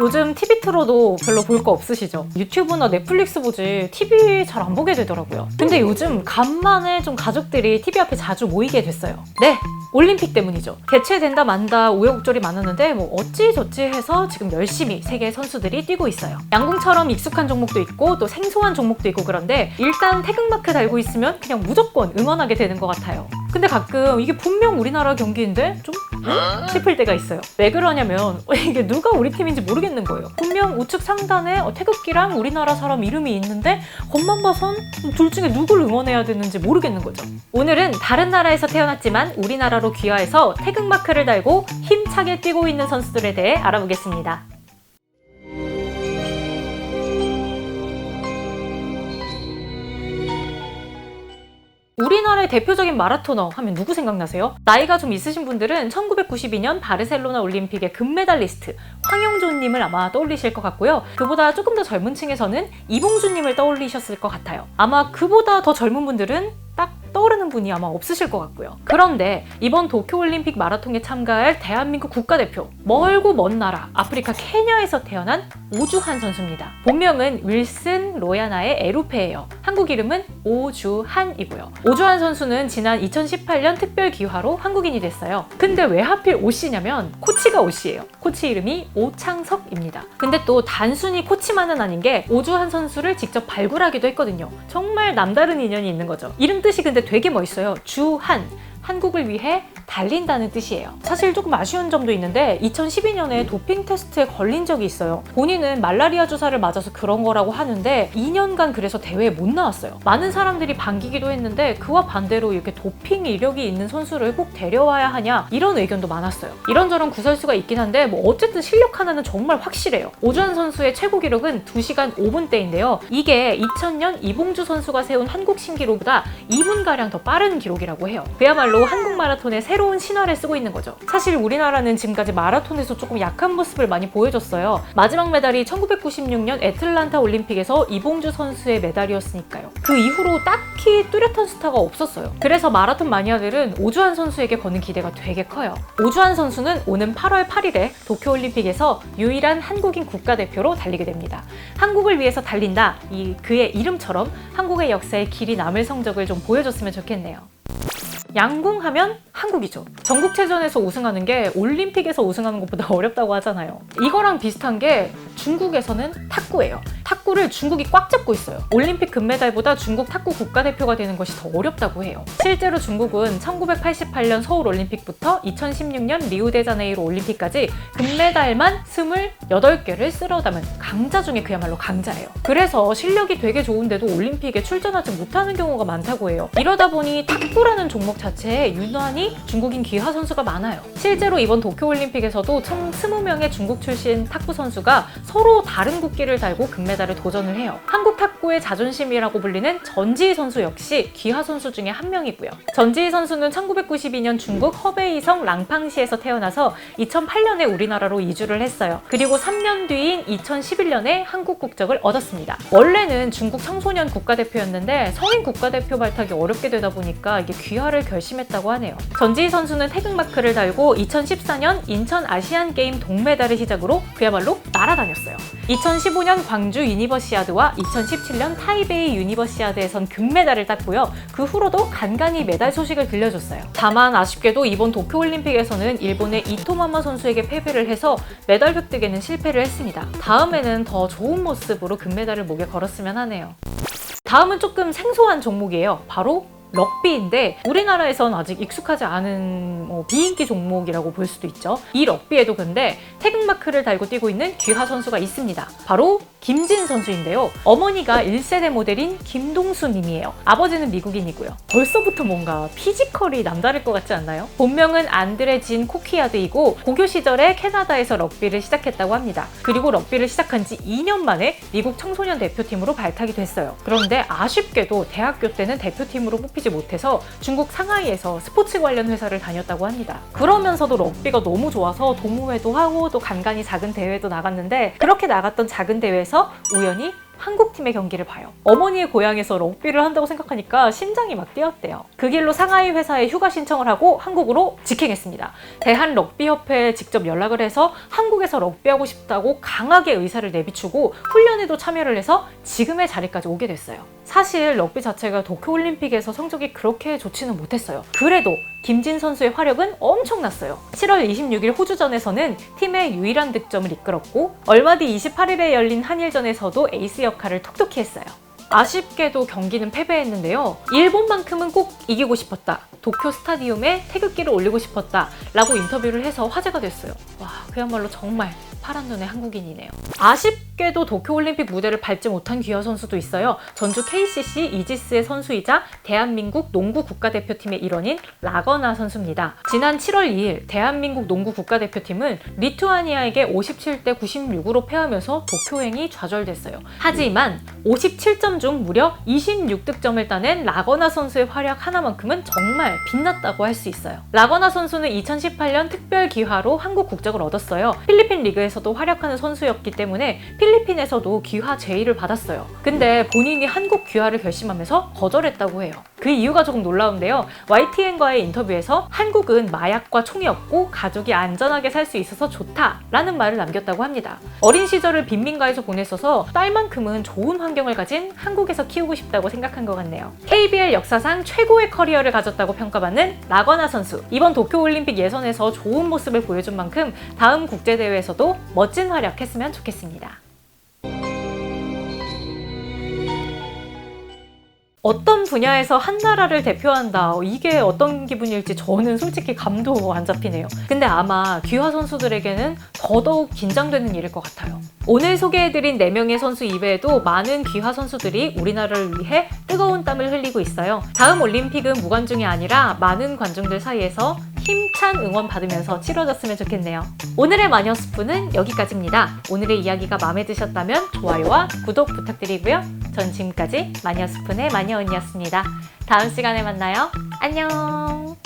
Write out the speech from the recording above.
요즘 TV 틀어도 별로 볼 거 없으시죠? 유튜브나 넷플릭스 보지 TV 잘 안 보게 되더라고요. 근데 요즘 간만에 좀 가족들이 TV 앞에 자주 모이게 됐어요. 네! 올림픽 때문이죠. 개최된다 만다 우여곡절이 많았는데 뭐 어찌저찌 해서 지금 열심히 세계 선수들이 뛰고 있어요. 양궁처럼 익숙한 종목도 있고 또 생소한 종목도 있고 그런데 일단 태극마크 달고 있으면 그냥 무조건 응원하게 되는 것 같아요. 근데 가끔 이게 분명 우리나라 경기인데 좀 싶을 때가 있어요. 왜 그러냐면 이게 누가 우리 팀인지 모르겠는 거예요. 분명 우측 상단에 태극기랑 우리나라 사람 이름이 있는데 겉만 봐선 둘 중에 누굴 응원해야 되는지 모르겠는 거죠. 오늘은 다른 나라에서 태어났지만 우리나라로 귀화해서 태극마크를 달고 힘차게 뛰고 있는 선수들에 대해 알아보겠습니다. 우리나라의 대표적인 마라토너 하면 누구 생각나세요? 나이가 좀 있으신 분들은 1992년 바르셀로나 올림픽의 금메달리스트 황영조님을 아마 떠올리실 것 같고요. 그보다 조금 더 젊은 층에서는 이봉주님을 떠올리셨을 것 같아요. 아마 그보다 더 젊은 분들은 딱 떠오르는 분이 아마 없으실 것 같고요. 그런데 이번 도쿄올림픽 마라톤에 참가할 대한민국 국가대표, 멀고 먼 나라 아프리카 케냐에서 태어난 오주환 선수입니다. 본명은 윌슨 로야나의 에루페예요. 한국 이름은 오주한이고요. 오주환 선수는 지난 2018년 특별 기화로 한국인이 됐어요. 근데 왜 하필 오씨냐면 코치가 오씨예요. 코치 이름이 오창석입니다. 근데 또 단순히 코치만은 아닌 게 오주환 선수를 직접 발굴하기도 했거든요. 정말 남다른 인연이 있는 거죠. 이름 뜻이 근데 되게 멋있어요. 주한, 한국을 위해 달린다는 뜻이에요. 사실 조금 아쉬운 점도 있는데 2012년에 도핑 테스트에 걸린 적이 있어요. 본인은 말라리아 주사를 맞아서 그런 거라고 하는데 2년간 그래서 대회에 못 나왔어요. 많은 사람들이 반기기도 했는데 그와 반대로 이렇게 도핑 이력이 있는 선수를 꼭 데려와야 하냐 이런 의견도 많았어요. 이런저런 구설수가 있긴 한데 뭐 어쨌든 실력 하나는 정말 확실해요. 오주환 선수의 최고 기록은 2시간 5분대인데요. 이게 2000년 이봉주 선수가 세운 한국 신기록보다 2분가량 더 빠른 기록이라고 해요. 그야말로 한국 마라톤의 새로운 신화를 쓰고 있는 거죠. 사실 우리나라는 지금까지 마라톤에서 조금 약한 모습을 많이 보여줬어요. 마지막 메달이 1996년 애틀란타 올림픽에서 이봉주 선수의 메달이었으니까요. 그 이후로 딱히 뚜렷한 스타가 없었어요. 그래서 마라톤 마니아들은 오주환 선수에게 거는 기대가 되게 커요. 오주환 선수는 오는 8월 8일에 도쿄올림픽에서 유일한 한국인 국가대표로 달리게 됩니다. 한국을 위해서 달린다, 그의 이름처럼 한국의 역사에 길이 남을 성적을 좀 보여줬으면 좋겠네요. 양궁하면 한국이죠. 전국체전에서 우승하는 게 올림픽에서 우승하는 것보다 어렵다고 하잖아요. 이거랑 비슷한 게 중국에서는 탁구예요. 탁구를 중국이 꽉 잡고 있어요. 올림픽 금메달보다 중국 탁구 국가대표가 되는 것이 더 어렵다고 해요. 실제로 중국은 1988년 서울올림픽부터 2016년 리우데자네이루 올림픽까지 금메달만 28개를 쓸어 담은 강자 중에 그야말로 강자예요. 그래서 실력이 되게 좋은데도 올림픽에 출전하지 못하는 경우가 많다고 해요. 이러다 보니 탁구라는 종목 자체에 유난히 중국인 기화 선수가 많아요. 실제로 이번 도쿄올림픽에서도 총 20명의 중국 출신 탁구 선수가 서로 다른 국기를 달고 금메달을 도전을 해요. 한국 탁구의 자존심이라고 불리는 전지희 선수 역시 기화 선수 중에 한 명이고요. 전지희 선수는 1992년 중국 허베이성 랑팡시에서 태어나서 2008년에 우리나라로 이주를 했어요. 그리고 3년 뒤인 2011년에 한국 국적을 얻었습니다. 원래는 중국 청소년 국가대표였는데 성인 국가대표 발탁이 어렵게 되다 보니까 이게 귀화를 결심했다고 하네요. 전지희 선수는 태극마크를 달고 2014년 인천 아시안게임 동메달을 시작으로 그야말로 날아다녔어요. 2015년 광주 유니버시아드와 2017년 타이베이 유니버시아드에선 금메달을 땄고요. 그 후로도 간간히 메달 소식을 들려줬어요. 다만 아쉽게도 이번 도쿄올림픽에서는 일본의 이토마마 선수에게 패배를 해서 메달 획득에는 실패를 했습니다. 다음에는 더 좋은 모습으로 금메달을 목에 걸었으면 하네요. 다음은 조금 생소한 종목이에요. 바로 럭비인데 우리나라에선 아직 익숙하지 않은 비인기 종목이라고 볼 수도 있죠. 이 럭비에도 근데 태극마크를 달고 뛰고 있는 귀화 선수가 있습니다. 바로 김진 선수인데요. 어머니가 1세대 모델인 김동수 님이에요. 아버지는 미국인이고요. 벌써부터 뭔가 피지컬이 남다를 것 같지 않나요? 본명은 안드레 진 코키아드이고 고교 시절에 캐나다에서 럭비를 시작했다고 합니다. 그리고 럭비를 시작한 지 2년 만에 미국 청소년 대표팀으로 발탁이 됐어요. 그런데 아쉽게도 대학교 때는 대표팀으로 뽑히지 못해서 중국 상하이에서 스포츠 관련 회사를 다녔다고 합니다. 그러면서도 럭비가 너무 좋아서 동호회도 하고 또 간간히 작은 대회도 나갔는데 그렇게 나갔던 작은 대회에서 우연히 한국팀의 경기를 봐요. 어머니의 고향에서 럭비를 한다고 생각하니까 심장이 막 뛰었대요. 그 길로 상하이 회사에 휴가 신청을 하고 한국으로 직행했습니다. 대한럭비협회에 직접 연락을 해서 한국에서 럭비하고 싶다고 강하게 의사를 내비추고 훈련에도 참여를 해서 지금의 자리까지 오게 됐어요. 사실 럭비 자체가 도쿄올림픽에서 성적이 그렇게 좋지는 못했어요. 그래도 김진 선수의 화력은 엄청났어요. 7월 26일 호주전에서는 팀의 유일한 득점을 이끌었고 얼마 뒤 28일에 열린 한일전에서도 에이스 역할을 톡톡히 했어요. 아쉽게도 경기는 패배했는데요. 일본만큼은 꼭 이기고 싶었다. 도쿄 스타디움에 태극기를 올리고 싶었다. 라고 인터뷰를 해서 화제가 됐어요. 와, 그야말로 정말 파란 눈의 한국인이네요. 아쉽게도 도쿄올림픽 무대를 밟지 못한 귀화 선수도 있어요. 전주 KCC 이지스의 선수이자 대한민국 농구 국가대표팀의 일원인 라거나 선수입니다. 지난 7월 2일 대한민국 농구 국가대표팀은 리투아니아에게 57대 96으로 패하면서 도쿄행이 좌절됐어요. 하지만 57점 중 무려 26득점을 따낸 라거나 선수의 활약 하나만큼은 정말 빛났다고 할 수 있어요. 라거나 선수는 2018년 특별 귀화로 한국 국적을 얻었어요. 필리핀 리그에서도 활약하는 선수였기 때문에 필리핀에서도 귀화 제의를 받았어요. 근데 본인이 한국 귀화를 결심하면서 거절했다고 해요. 그 이유가 조금 놀라운데요. YTN과의 인터뷰에서 한국은 마약과 총이 없고 가족이 안전하게 살 수 있어서 좋다라는 말을 남겼다고 합니다. 어린 시절을 빈민가에서 보냈어서 딸만큼은 좋은 환경을 가진 한국에서 키우고 싶다고 생각한 것 같네요. KBL 역사상 최고의 커리어를 가졌다고 평가받는 라거나 선수. 이번 도쿄올림픽 예선에서 좋은 모습을 보여준 만큼 다음 국제대회에서도 멋진 활약했으면 좋겠습니다. 어떤 분야에서 한 나라를 대표한다, 이게 어떤 기분일지 저는 솔직히 감도 안 잡히네요. 근데 아마 귀화 선수들에게는 더더욱 긴장되는 일일 것 같아요. 오늘 소개해드린 4명의 선수 이외에도 많은 귀화 선수들이 우리나라를 위해 뜨거운 땀을 흘리고 있어요. 다음 올림픽은 무관중이 아니라 많은 관중들 사이에서 힘찬 응원 받으면서 치러졌으면 좋겠네요. 오늘의 마녀스푼은 여기까지입니다. 오늘의 이야기가 마음에 드셨다면 좋아요와 구독 부탁드리고요. 전 지금까지 마녀스푼의 마녀언니였습니다. 다음 시간에 만나요. 안녕.